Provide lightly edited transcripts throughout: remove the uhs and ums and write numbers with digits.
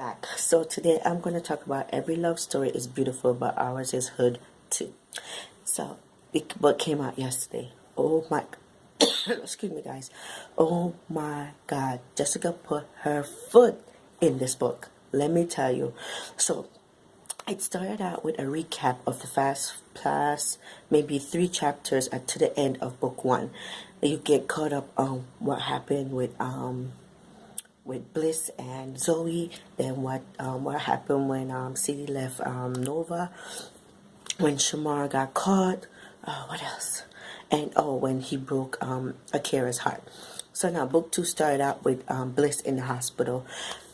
Back. So today I'm going to talk about every love story is beautiful, but ours is hood too. So what came out yesterday. Oh my, excuse me, guys. Oh my God, Jessica put her foot in this book. Let me tell you. So it started out with a recap of the fast past maybe 3 chapters to the end of book 1. You get caught up on what happened with Bliss and Zoe, then what happened when Sadie left Nova, when Shamar got caught, what else? And when he broke Akira's heart. So now book 2 started out with Bliss in the hospital.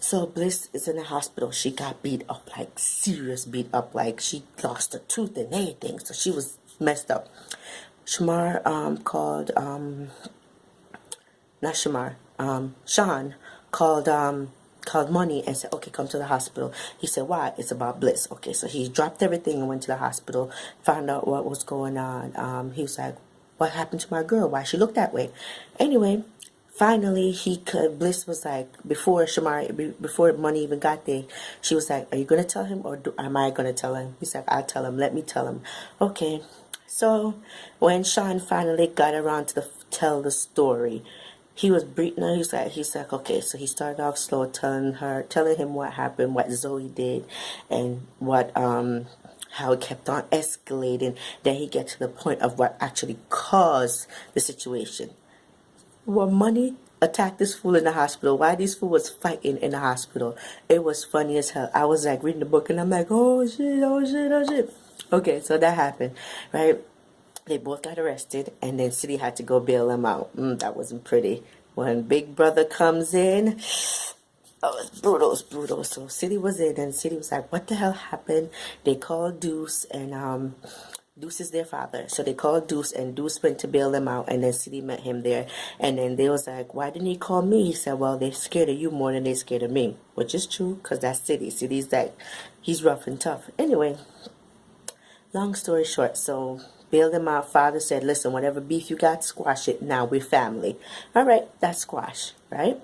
So Bliss is in the hospital. She got beat up, like serious beat up, like she lost a tooth and everything. So she was messed up. Shamar called not Shamar, Sean called Money and said, okay, come to the hospital. He said, why? It's about Bliss. Okay, so he dropped everything and went to the hospital, found out what was going on. He was like, what happened to my girl? Why she looked that way? Anyway, finally, Bliss was like, before Money even got there, she was like, are you going to tell him or am I going to tell him? He's like, I'll tell him. Let me tell him. Okay. So when Sean finally got around to tell the story, he was breathing. He's like, okay. So he started off slow, telling him what happened, what Zoe did, and what how it kept on escalating. Then he gets to the point of what actually caused the situation. Well, Money attacked this fool in the hospital. Why these fool was fighting in the hospital? It was funny as hell. I was like reading the book and I'm like, oh shit, oh shit, oh shit. Okay, so that happened, right? They both got arrested, and then City had to go bail them out. That wasn't pretty. When Big Brother comes in, oh, it's brutal, it's brutal. So City was in, and City was like, what the hell happened? They called Deuce, and Deuce is their father. So they called Deuce, and Deuce went to bail them out, and then City met him there. And then they was like, why didn't he call me? He said, well, they're scared of you more than they're scared of me. Which is true, because that's City. City's like, he's rough and tough. Anyway, long story short, so bailed him out. Father said, listen, whatever beef you got, squash it. Now we're family. All right, that's squash, right?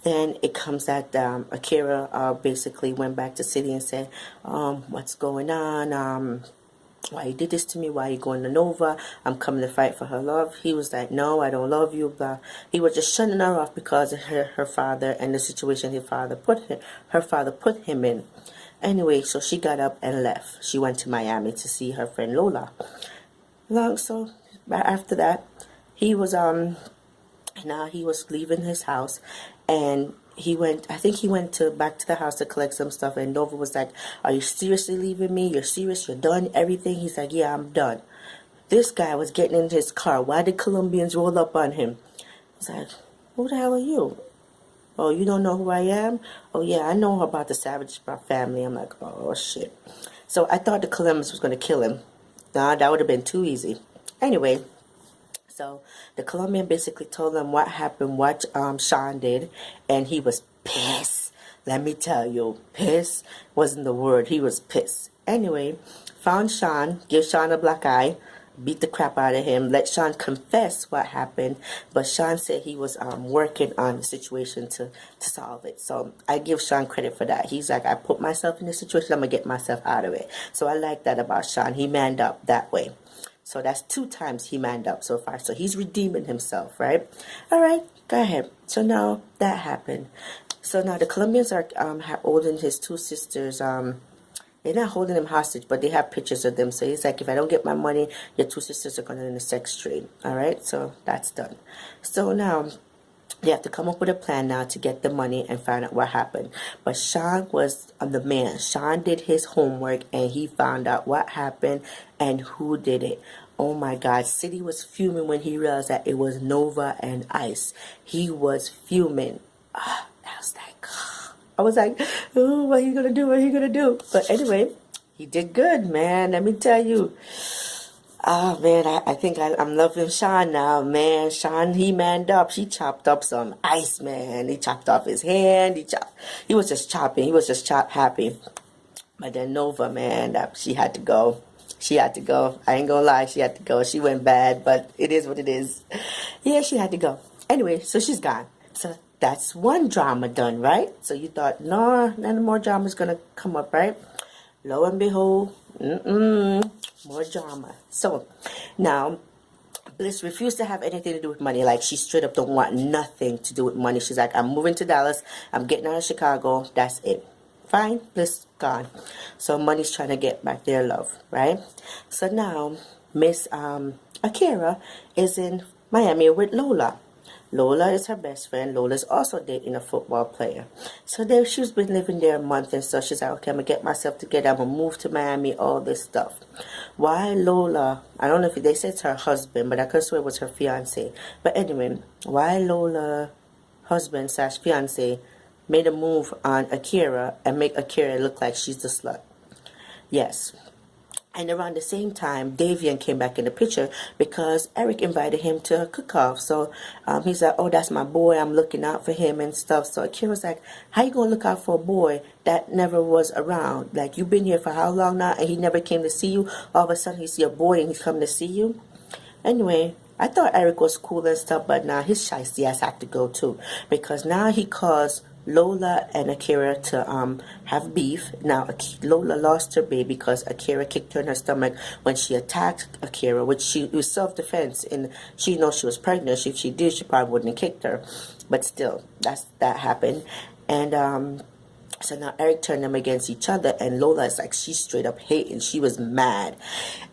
Then it comes that Akira basically went back to City and said, what's going on? Why you did this to me? Why you going to Nova? I'm coming to fight for her love. He was like, no, I don't love you. Blah. He was just shutting her off because of her father and the situation her father put him in. Anyway, so she got up and left. She went to Miami to see her friend Lola. So after that, he was now he was leaving his house, and I think he went back to the house to collect some stuff, and Nova was like, are you seriously leaving me? You're serious? You're done? Everything? He's like, yeah, I'm done. This guy was getting into his car. Why did Colombians roll up on him? He's like, who the hell are you? Oh, you don't know who I am? Oh, yeah, I know about the Savage family. I'm like, oh, shit. So I thought the Colombians was going to kill him. Nah, that would have been too easy. Anyway, so the Colombian basically told them what happened, what Sean did, and he was pissed. Let me tell you, pissed wasn't the word. He was pissed. Anyway, found Sean, give Sean a black eye, beat the crap out of him, let Sean confess what happened, but Sean said he was working on the situation to solve it. So I give Sean credit for that. He's like, I put myself in this situation, I'm gonna get myself out of it. So I like that about Sean. He manned up that way. So that's 2 times he manned up so far. So he's redeeming himself, right? All right, go ahead. So now that happened. So now the Colombians are holding his 2 sisters. They're not holding him hostage, but they have pictures of them. So he's like, if I don't get my money, your 2 sisters are going to in the sex trade. All right, so that's done. So now they have to come up with a plan now to get the money and find out what happened. But Sean was the man. Sean did his homework, and he found out what happened and who did it. Oh my God, City was fuming when he realized that it was Nova and Ice. He was fuming. I was like, oh, what are you going to do? What are you going to do? But anyway, he did good, man. Let me tell you. Oh, man, I think I'm loving Sean now, man. Sean, he manned up. He chopped up some ice, man. He chopped off his hand. He was just chopping. He was just happy. But then Nova, man, she had to go. She had to go. I ain't gonna lie, she had to go. She went bad, but it is what it is. Yeah, she had to go. Anyway, so she's gone. So that's one drama done, right? So you thought, no, none more drama is gonna come up, right? Lo and behold, more drama. So now Bliss refused to have anything to do with money. Like, she straight up don't want nothing to do with money. She's like, I'm moving to Dallas. I'm getting out of Chicago. That's it. Fine. Bliss gone. So Money's trying to get back their love, right? So now Miss Akira is in Miami with Lola. Lola is her best friend. Lola's also dating a football player. So there, she's been living there a month and so she's like, okay, I'm going to get myself together. I'm going to move to Miami, all this stuff. Why Lola, I don't know if they said it's her husband, but I could swear it was her fiance. But anyway, why Lola husband slash fiance made a move on Akira and make Akira look like she's the slut. Yes. And around the same time, Davian came back in the picture because Eric invited him to a cook-off. So he's like, oh, that's my boy. I'm looking out for him and stuff. So Akira's like, how you going to look out for a boy that never was around? Like, you've been here for how long now and he never came to see you? All of a sudden, he's your boy and he's coming to see you? Anyway, I thought Eric was cool and stuff, but now his shiesty ass had to go too. Because now he caused Lola and Akira to have beef. Now Lola lost her baby because Akira kicked her in her stomach when she attacked Akira, which it was self-defense, and she knows she was pregnant. If she did, she probably wouldn't have kicked her, but still, that happened. And so now Eric turned them against each other, and Lola is like, she's straight up hating. She was mad.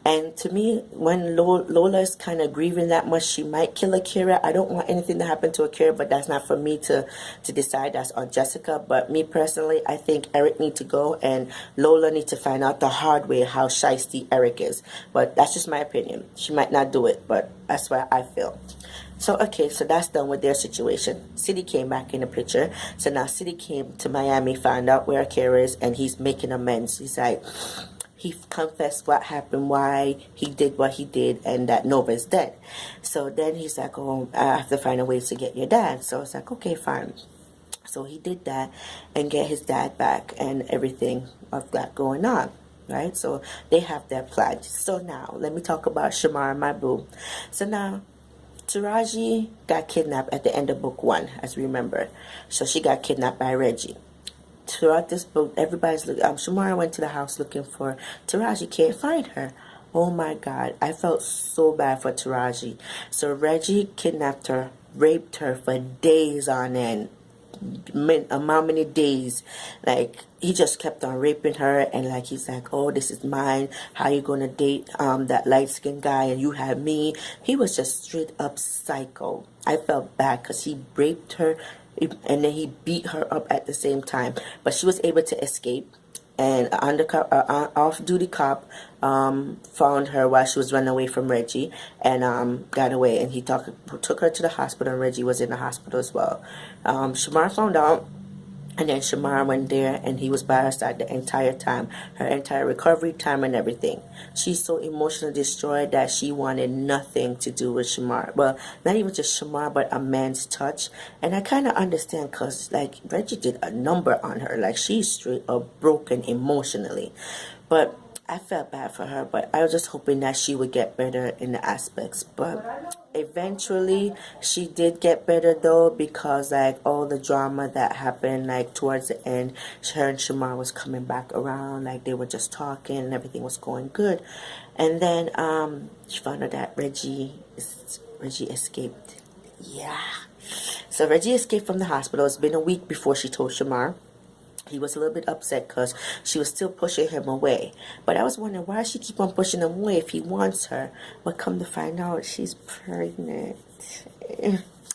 And to me, when Lola is kind of grieving that much, she might kill Akira. I don't want anything to happen to Akira, but that's not for me to decide. That's on Jessica. But me personally, I think Eric needs to go, and Lola needs to find out the hard way how shiesty Eric is. But that's just my opinion. She might not do it, but that's what I feel. So, okay, so that's done with their situation. City came back in the picture. So now City came to Miami, found out where Akira is, and he's making amends. He's like, he confessed what happened, why he did what he did, and that Nova's dead. So then he's like, oh, I have to find a way to get your dad. So it's like, okay, fine. So he did that and get his dad back and everything of that going on. Right? So they have their plan. So now, let me talk about Shamar, my boo. So now, Taraji got kidnapped at the end of book 1, as we remember. So she got kidnapped by Reggie. Throughout this book, everybody's looking. Shamara went to the house looking for Taraji. Can't find her. Oh my God, I felt so bad for Taraji. So Reggie kidnapped her, raped her for days on end. How many days? Like, he just kept on raping her, and like, he's like, oh, this is mine. How you gonna date that light-skinned guy and you have me? He was just straight up psycho. I felt bad because he raped her and then he beat her up at the same time, but she was able to escape. And off-duty cop found her while she was running away from Reggie, and got away. And he took her to the hospital, and Reggie was in the hospital as well. Shamar found out, and then Shamar went there, and he was by her side the entire time, her entire recovery time and everything. She's so emotionally destroyed that she wanted nothing to do with Shamar. Well, not even just Shamar, but a man's touch. And I kind of understand, because, like, Reggie did a number on her. Like, she's straight up broken emotionally. But I felt bad for her, but I was just hoping that she would get better in the aspects. But eventually she did get better, though, because like all the drama that happened, like towards the end, her and Shamar was coming back around, like they were just talking and everything was going good. And then she found out that Reggie escaped. Yeah. So Reggie escaped from the hospital. It's been a week before she told Shamar. He was a little bit upset because she was still pushing him away. But I was wondering, why does she keep on pushing him away if he wants her? But come to find out, she's pregnant.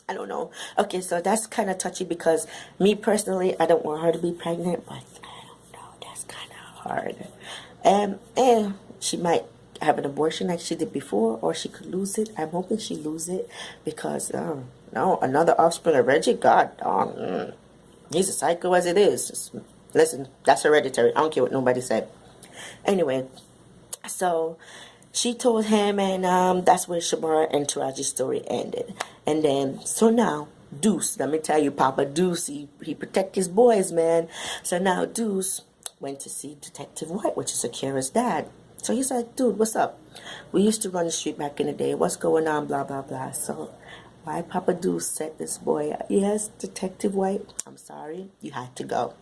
I don't know. Okay, so that's kind of touchy because me personally, I don't want her to be pregnant. But I don't know. That's kind of hard. And she might have an abortion like she did before, or she could lose it. I'm hoping she lose it because, no, another offspring of Reggie, God, he's a psycho as it is. Just, listen, that's hereditary. I don't care what nobody said. Anyway, so she told him, and that's where Shamar and Taraji's story ended. And then, so now, Deuce, let me tell you, Papa Deuce, he protect his boys, man. So now Deuce went to see Detective White, which is Akira's dad. So he's like, dude, what's up? We used to run the street back in the day. What's going on? Blah, blah, blah. So why Papa Deuce set this boy up. Yes, Detective White, I'm sorry, you had to go.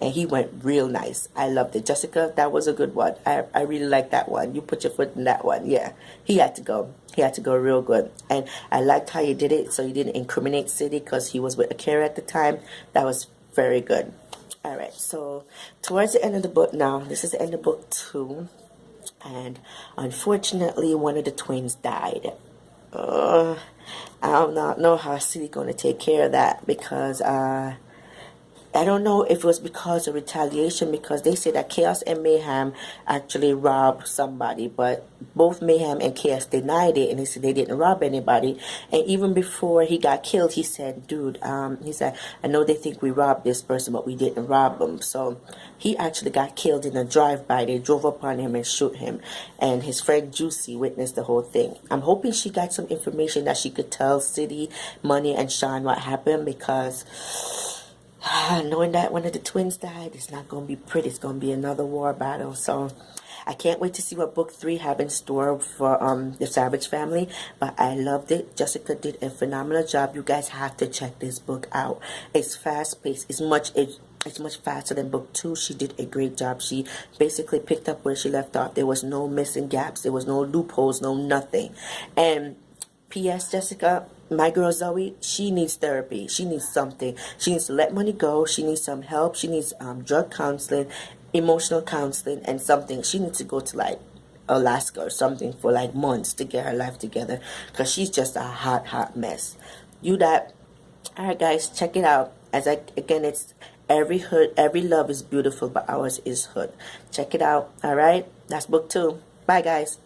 And he went real nice. I loved it. Jessica, that was a good one. I really liked that one. You put your foot in that one. Yeah, he had to go. He had to go real good. And I liked how you did it, so you didn't incriminate City because he was with Akira at the time. That was very good. All right, so towards the end of the book now, this is the end of book 2. And unfortunately, one of the twins died. I do not know how City going to take care of that, because I don't know if it was because of retaliation, because they say that Chaos and Mayhem actually robbed somebody, but both Mayhem and Chaos denied it, and they said they didn't rob anybody. And even before he got killed, he said, dude, he said, I know they think we robbed this person, but we didn't rob them. So he actually got killed in a drive-by. They drove up on him and shoot him, and his friend Juicy witnessed the whole thing. I'm hoping she got some information that she could tell City, Money, and Sean what happened, because knowing that one of the twins died, it's not going to be pretty. It's going to be another war battle. So I can't wait to see what book 3 have in store for the Savage family. But I loved it. Jessica did a phenomenal job. You guys have to check this book out. It's fast paced. It's much faster than book 2. She did a great job. She basically picked up where she left off. There was no missing gaps. There was no loopholes. No nothing. And P.S. Jessica, my girl Zoe, she needs therapy. She needs something. She needs to let Money go. She needs some help. She needs drug counseling, emotional counseling, and something. She needs to go to like Alaska or something for like months to get her life together, because she's just a hot mess. You that. All right, guys, check it out. Again, it's every love is beautiful, but ours is hood. Check it out. All right, that's book 2. Bye, guys.